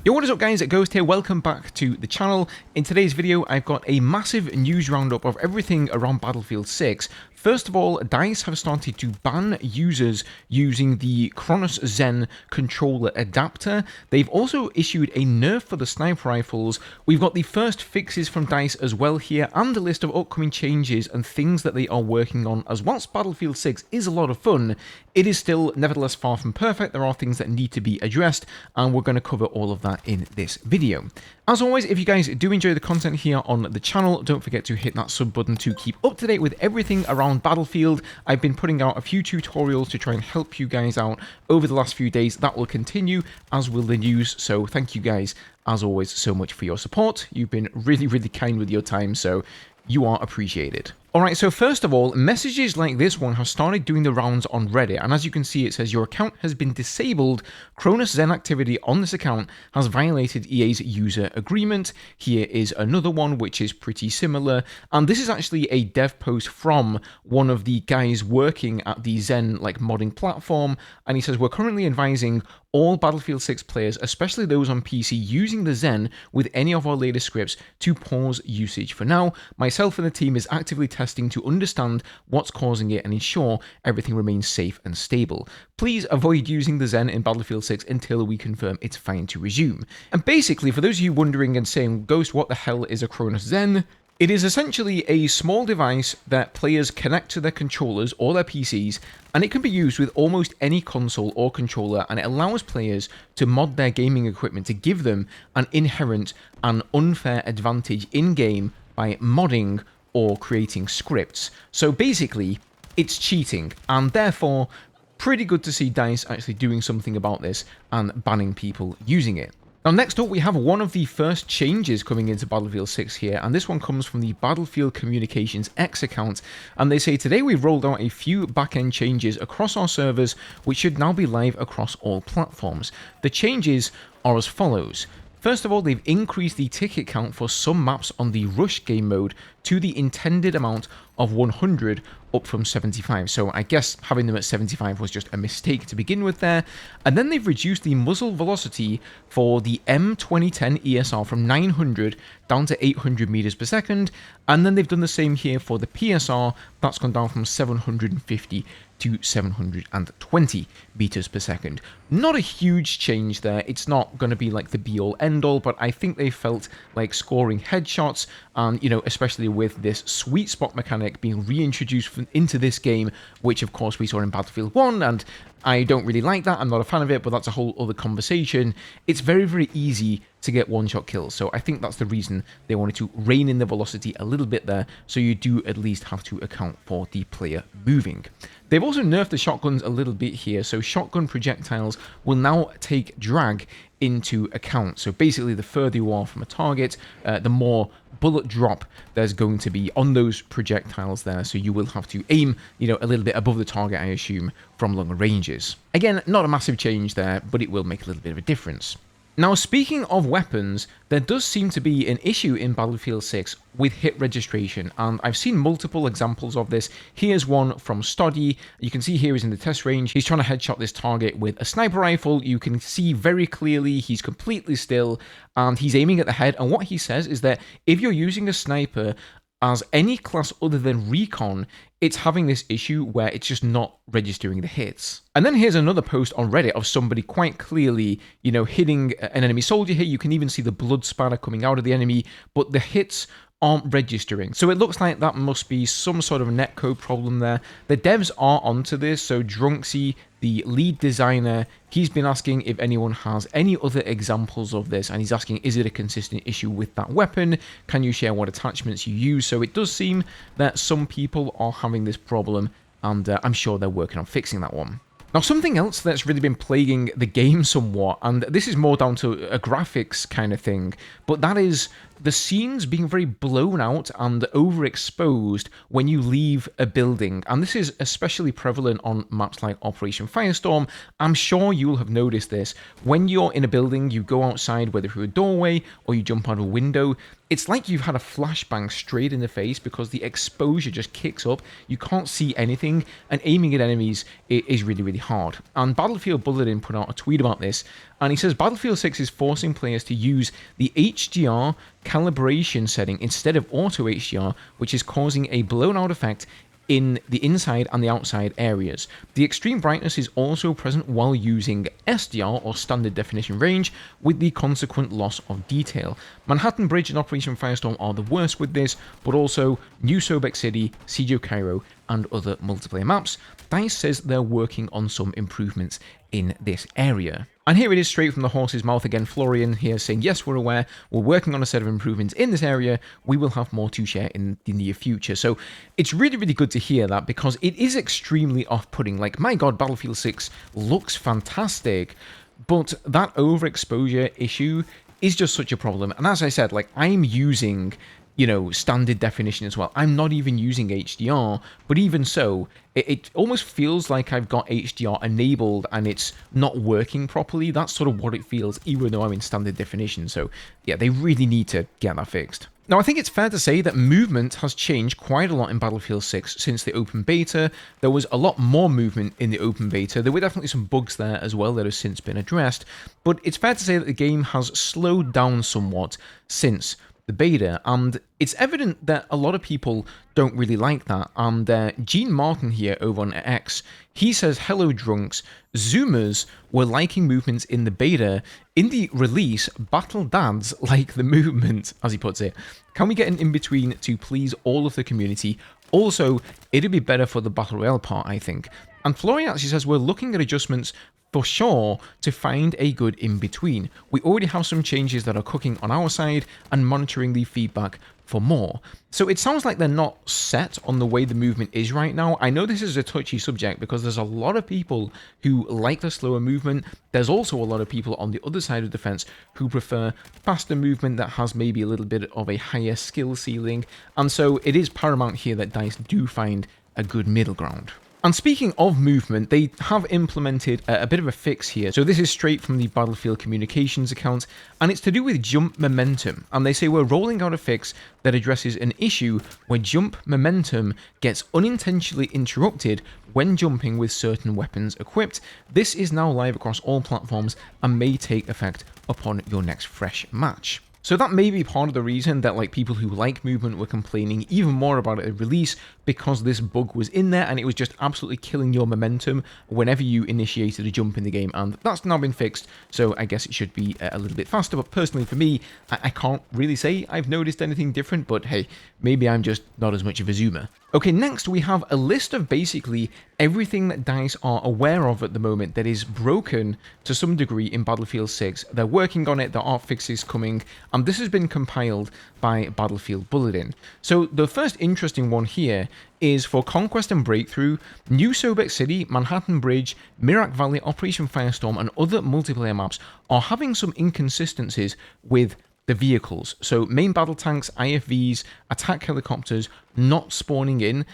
Yo, what is up guys, Ghost here, welcome back to the channel. In today's video I've got a massive news roundup of everything around Battlefield 6. First of all, DICE have started to ban users using the Cronus Zen controller adapter. They've also issued a nerf for the sniper rifles. We've got the first fixes from DICE as well here, and a list of upcoming changes and things that they are working on. As whilst Battlefield 6 is a lot of fun, it is still nevertheless far from perfect. There are things that need to be addressed, and we're going to cover all of that in this video. As always, if you guys do enjoy the content here on the channel, don't forget to hit that sub button to keep up to date with everything around Battlefield. I've been putting out a few tutorials to try and help you guys out over the last few days. That will continue, as will the news, so thank you guys as always so much for your support. You've been really kind with your time, so you are appreciated. Alright, so first of all, messages like this one have started doing the rounds on Reddit, and as you can see it says your account has been disabled. Cronus Zen activity on this account has violated EA's user agreement. Here is another one which is pretty similar, and this is actually a dev post from one of the guys working at the Zen modding platform, and he says we're currently advising all Battlefield 6 players, especially those on PC using the Zen with any of our latest scripts, to pause usage for now. Myself and the team is actively testing to understand what's causing it and ensure everything remains safe and stable. Please avoid using the Zen in Battlefield 6 until we confirm it's fine to resume. And basically, for those of you wondering and saying, Ghost, what the hell is a Cronus Zen? It is essentially a small device that players connect to their controllers or their PCs, and it can be used with almost any console or controller, and it allows players to mod their gaming equipment to give them an inherent and unfair advantage in-game by modding or creating scripts. So basically, it's cheating, and therefore, pretty good to see DICE actually doing something about this and banning people using it. Now next up we have one of the first changes coming into Battlefield 6 here, and this one comes from the Battlefield Communications X account, and they say today we've rolled out a few back-end changes across our servers which should now be live across all platforms. The changes are as follows. First of all, they've increased the ticket count for some maps on the Rush game mode to the intended amount of 100, up from 75. So I guess having them at 75 was just a mistake to begin with there. And then they've reduced the muzzle velocity for the M2010 ESR from 900 down to 800 meters per second. And then they've done the same here for the PSR. That's gone down from 750 to 720 meters per second. Not a huge change there. It's not going to be like the be-all end-all, but I think they felt like scoring headshots, and especially with this sweet spot mechanic being reintroduced into this game, which of course we saw in Battlefield 1, and I don't really like that. I'm not a fan of it, but that's a whole other conversation. It's very easy to get one-shot kills, so I think that's the reason they wanted to rein in the velocity a little bit there, so you do at least have to account for the player moving. They've also nerfed the shotguns a little bit here, so shotgun projectiles will now take drag into account. So basically, the further you are from a target, the more bullet drop there's going to be on those projectiles there, so you will have to aim, a little bit above the target, I assume, from longer ranges. Again, not a massive change there, but it will make a little bit of a difference. Now, speaking of weapons, there does seem to be an issue in Battlefield 6 with hit registration, and I've seen multiple examples of this. Here's one from Stoddy. You can see here he's in the test range. He's trying to headshot this target with a sniper rifle. You can see very clearly he's completely still, and he's aiming at the head, and what he says is that if you're using a sniper as any class other than recon, it's having this issue where it's just not registering the hits. And then here's another post on Reddit of somebody quite clearly, hitting an enemy soldier here. You can even see the blood spatter coming out of the enemy, but the hits aren't registering. So it looks like that must be some sort of netcode problem there. The devs are onto this, so Drunksy, the lead designer, he's been asking if anyone has any other examples of this, and he's asking, is it a consistent issue with that weapon? Can you share what attachments you use? So it does seem that some people are having this problem, and I'm sure they're working on fixing that one. Now, something else that's really been plaguing the game somewhat, and this is more down to a graphics kind of thing, but that is the scenes being very blown out and overexposed when you leave a building. And this is especially prevalent on maps like Operation Firestorm. I'm sure you'll have noticed this. When you're in a building, you go outside, whether through a doorway or you jump out a window, it's like you've had a flashbang straight in the face because the exposure just kicks up. You can't see anything, and aiming at enemies is really hard. And Battlefield Bulletin put out a tweet about this, And he says Battlefield 6 is forcing players to use the HDR calibration setting instead of auto HDR, which is causing a blown out effect in the inside and the outside areas. The extreme brightness is also present while using SDR, or standard definition range, with the consequent loss of detail. Manhattan Bridge and Operation Firestorm are the worst with this, but also New Sobek City, Siege of Cairo, and other multiplayer maps. DICE says they're working on some improvements in this area. And here it is straight from the horse's mouth again. Florian here saying, yes, we're aware, we're working on a set of improvements in this area, we will have more to share in the near future. So it's really, really good to hear that, because it is extremely off-putting. Like, my god, Battlefield 6 looks fantastic, but that overexposure issue is just such a problem. And as I said, like, I'm using, you know, standard definition as well. I'm not even using HDR, but even so, it almost feels like I've got HDR enabled and it's not working properly. That's sort of what it feels, even though I'm in standard definition. So yeah, they really need to get that fixed. Now, I think it's fair to say that movement has changed quite a lot in Battlefield 6 since the open beta. There was a lot more movement in the open beta. There were definitely some bugs there as well that have since been addressed, but it's fair to say that the game has slowed down somewhat since the beta, and it's evident that a lot of people don't really like that. And Gene Martin here over on X, he says, hello drunks, Zoomers were liking movements in the beta. In the release, battle dads like the movement, as he puts it. Can we get an in-between to please all of the community? Also, it'd be better for the Battle Royale part, I think. And Florian actually says, we're looking at adjustments for sure to find a good in-between. We already have some changes that are cooking on our side and monitoring the feedback for more. So it sounds like they're not set on the way the movement is right now. I know this is a touchy subject because there's a lot of people who like the slower movement. There's also a lot of people on the other side of the fence who prefer faster movement that has maybe a little bit of a higher skill ceiling. And so it is paramount here that DICE do find a good middle ground. And speaking of movement, they have implemented a bit of a fix here. So this is straight from the Battlefield Communications account, and it's to do with jump momentum. And they say we're rolling out a fix that addresses an issue where jump momentum gets unintentionally interrupted when jumping with certain weapons equipped. This is now live across all platforms and may take effect upon your next fresh match. So that may be part of the reason that like people who like movement were complaining even more about it at release, because this bug was in there and it was just absolutely killing your momentum whenever you initiated a jump in the game, and that's now been fixed, so I guess it should be a little bit faster. But personally for me, I can't really say I've noticed anything different, but hey, maybe I'm just not as much of a zoomer. Okay, next we have a list of basically everything that DICE are aware of at the moment that is broken to some degree in Battlefield 6. They're working on it, there are fixes coming, and this has been compiled by Battlefield Bulletin. So the first interesting one here is for Conquest and Breakthrough, New Sobek City, Manhattan Bridge, Mirak Valley, Operation Firestorm, and other multiplayer maps are having some inconsistencies with the vehicles. So main battle tanks, IFVs, attack helicopters not spawning in.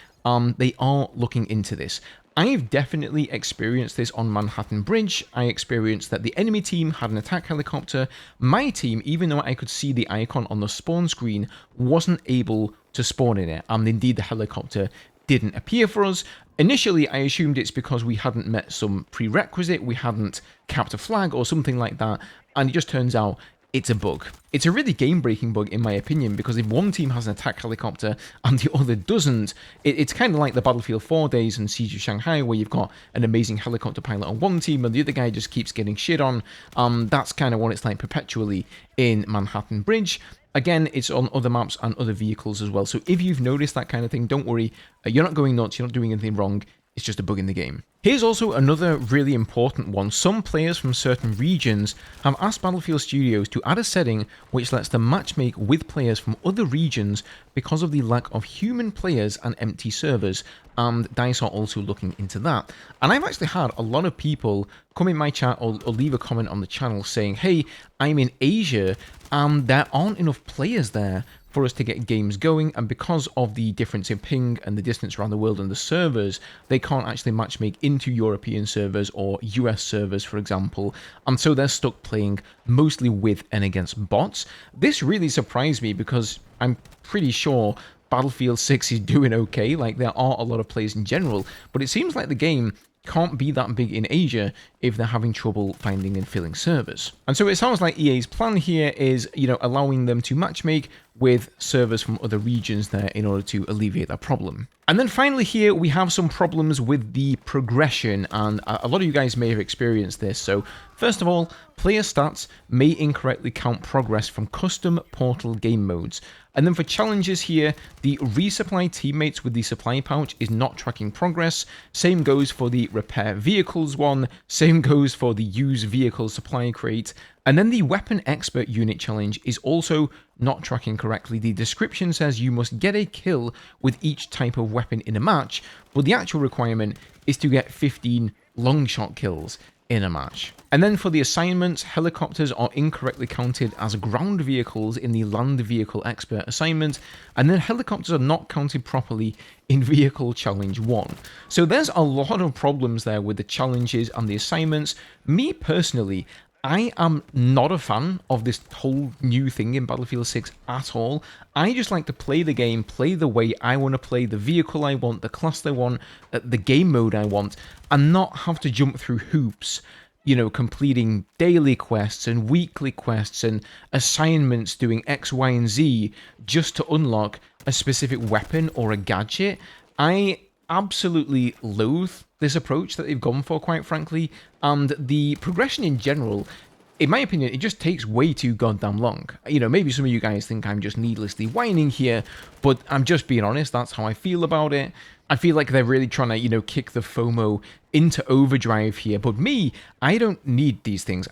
They are looking into this. I've definitely experienced this on Manhattan Bridge. I experienced that the enemy team had an attack helicopter. My team, even though I could see the icon on the spawn screen, wasn't able to spawn in it. And indeed, the helicopter didn't appear for us. Initially, I assumed it's because we hadn't met some prerequisite, we hadn't capped a flag or something like that. And it just turns out it's a bug. It's a really game-breaking bug in my opinion, because if one team has an attack helicopter and the other doesn't, it's kind of like the Battlefield 4 days and Siege of Shanghai, where you've got an amazing helicopter pilot on one team and the other guy just keeps getting shit on. That's kind of what it's like perpetually in Manhattan Bridge. Again, it's on other maps and other vehicles as well. So if you've noticed that kind of thing, don't worry. You're not going nuts. You're not doing anything wrong. It's just a bug in the game. Here's also another really important one. Some players from certain regions have asked Battlefield Studios to add a setting which lets them matchmake with players from other regions because of the lack of human players and empty servers, and DICE are also looking into that. And I've actually had a lot of people come in my chat or leave a comment on the channel saying, hey, I'm in Asia and there aren't enough players there for us to get games going, and because of the difference in ping and the distance around the world and the servers, they can't actually matchmake into European servers or US servers, for example, and so they're stuck playing mostly with and against bots. This really surprised me because I'm pretty sure Battlefield 6 is doing okay, like there are a lot of players in general, but it seems like the game can't be that big in Asia if they're having trouble finding and filling servers. And so it sounds like EA's plan here is, allowing them to matchmake with servers from other regions there in order to alleviate that problem. And then finally here, we have some problems with the progression, and a lot of you guys may have experienced this. So first of all, player stats may incorrectly count progress from custom portal game modes. And then for challenges here, the resupply teammates with the supply pouch is not tracking progress. Same goes for the repair vehicles one. Same goes for the use vehicle supply crate. And then the weapon expert unit challenge is also not tracking correctly. The description says you must get a kill with each type of weapon in a match, but the actual requirement is to get 15 long shot kills in a match. And then for the assignments, helicopters are incorrectly counted as ground vehicles in the land vehicle expert assignment, and then helicopters are not counted properly in vehicle challenge 1. So there's a lot of problems there with the challenges and the assignments. Me personally, I am not a fan of this whole new thing in Battlefield 6 at all. I just like to play the game, play the way I want to play, the vehicle I want, the class I want, the game mode I want, and not have to jump through hoops, completing daily quests and weekly quests and assignments doing X, Y, and Z just to unlock a specific weapon or a gadget. I absolutely loathe this approach that they've gone for, quite frankly, and the progression in general, in my opinion, it just takes way too goddamn long. Maybe some of you guys think I'm just needlessly whining here, but I'm just being honest, that's how I feel about it. I feel like they're really trying to, kick the FOMO into overdrive here, but me, I don't need these things.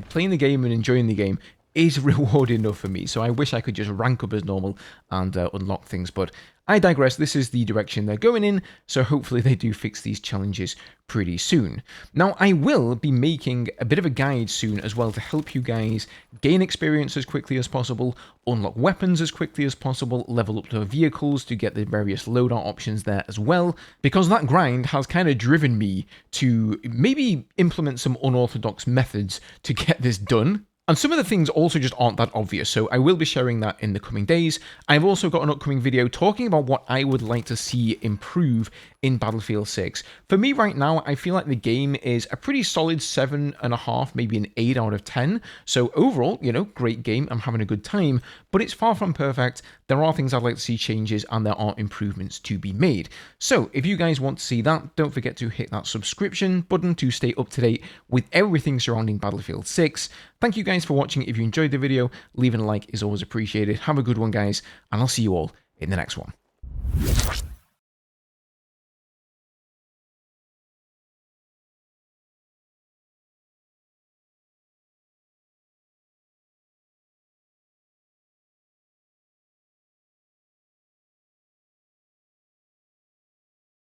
Playing the game and enjoying the game is reward enough for me, so I wish I could just rank up as normal and unlock things, but I digress. This is the direction they're going in, so hopefully they do fix these challenges pretty soon. Now, I will be making a bit of a guide soon as well to help you guys gain experience as quickly as possible, unlock weapons as quickly as possible, level up to vehicles to get the various loadout options there as well, because that grind has kind of driven me to maybe implement some unorthodox methods to get this done. And some of the things also just aren't that obvious, so I will be sharing that in the coming days. I've also got an upcoming video talking about what I would like to see improve in Battlefield 6. For me right now, I feel like the game is a pretty solid 7.5, maybe an 8 out of 10. So overall, great game, I'm having a good time, but it's far from perfect. There are things I'd like to see changes, and there are improvements to be made. So if you guys want to see that, don't forget to hit that subscription button to stay up to date with everything surrounding Battlefield 6. Thank you guys for watching. If you enjoyed the video, leaving a like is always appreciated. Have a good one, guys, and I'll see you all in the next one.